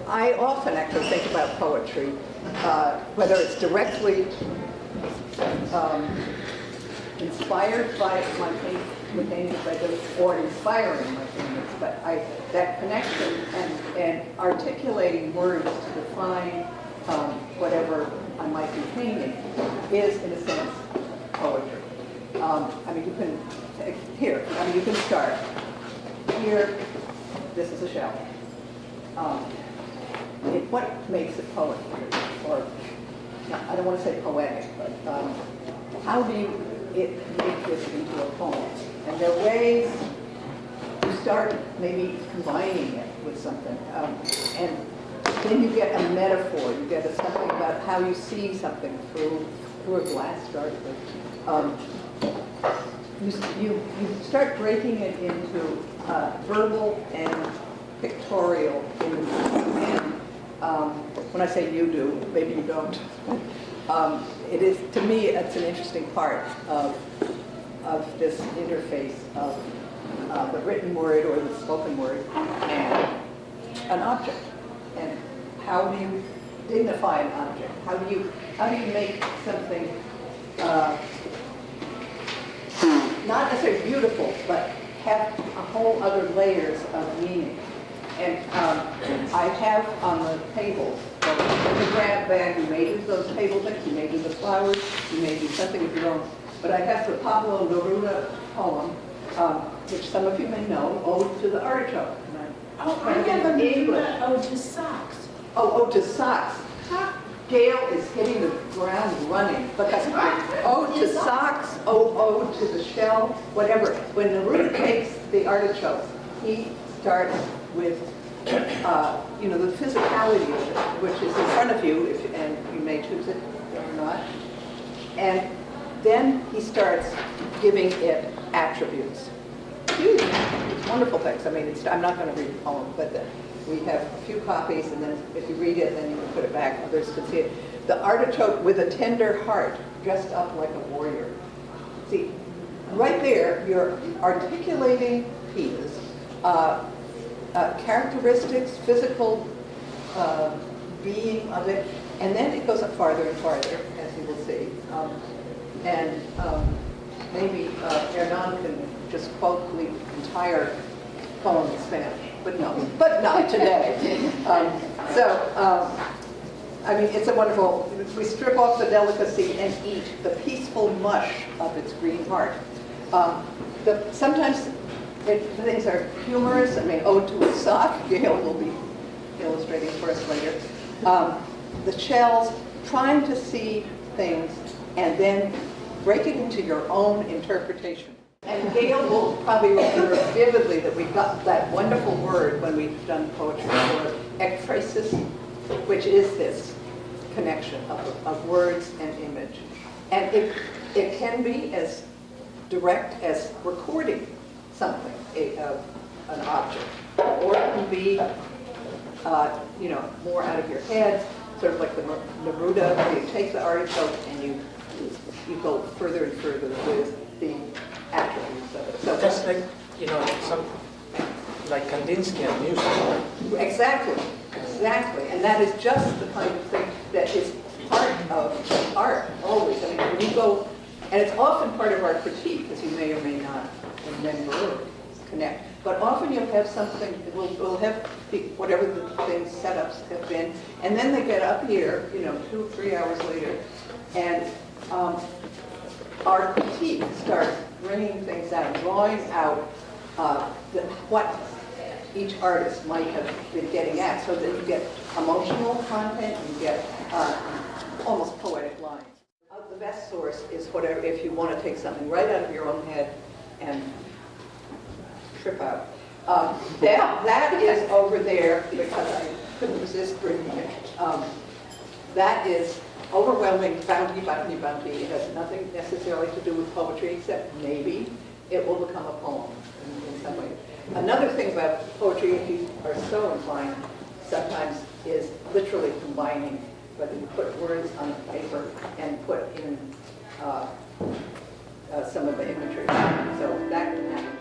I often actually think about poetry, whether it's directly inspired by the paintings I do, or inspiring my paintings, but that connection and articulating words to define whatever I might be painting is, in a sense, poetry. I mean, you can here. I mean, you can start here. This is a shell. What makes it poetry, or I don't want to say poetic, but how do you make this into a poem? And there are ways you start maybe combining it with something, and then you get a metaphor. You get something about how you see something through a glass darkly. You start breaking it into verbal and pictorial images. And when I say you do, maybe you don't. It is, to me, it's an interesting part of this interface of the written word or the spoken word and an object. And how do you dignify an object? How do you make something not necessarily beautiful, but have a whole other layers of meaning? And I have on the tables, in the grab bag, you may use those table things, you may do the flowers, you may do something of your own. But I have the Pablo Neruda poem, which some of you may know, Ode to the Artichoke. I never knew that. Ode to Socks. Oh, Ode to Socks. Gail is hitting the ground running, because ode to socks, ode to the shell, whatever. When Neruda takes the artichoke, he starts with, the physicality of it, which is in front of you, and you may choose it or not. And then he starts giving it attributes. Huge, it's wonderful things. I mean, I'm not going to read the poem, but we have a few copies, and then if you read it, then you can put it back, others can see it. The artichoke with a tender heart, dressed up like a warrior. See, right there, you're articulating his characteristics, physical being of it, and then it goes up farther and farther, as you will see. Maybe Hernan can just quote the entire poem in Spanish. But no, but not today. I mean, it's a wonderful, we strip off the delicacy and eat the peaceful mush of its green heart. Sometimes the things are humorous. I mean, Ode to a Sock, Gail will be illustrating for us later. The shells, trying to see things and then break it into your own interpretation. And Gail will probably remember vividly that we got that wonderful word when we've done poetry for ekphrasis, which is this connection of words and image. And it can be as direct as recording something, an object, or it can be more out of your head, sort of like the Neruda, where you take the artichoke and you go further and further with the attributes of it. So just like, some, like Kandinsky music. Exactly. And that is just the kind of thing that is part of art, always. I mean, when you go, and it's often part of our critique, as you may or may not remember or connect, but often you'll have something, we'll have whatever the things, setups have been, and then they get up here, 2 or 3 hours later, and our critique starts bringing things out, drawing out what each artist might have been getting at, so that you get emotional content, you get almost poetic lines. The best source is whatever, if you want to take something right out of your own head and trip out. That is over there, because I couldn't resist bringing it. That is overwhelming bounty. It has nothing necessarily to do with poetry, except maybe it will become a poem in some way. Another thing about poetry, if you are so inclined, sometimes is literally combining, whether you put words on paper and put in some of the imagery. So that can happen.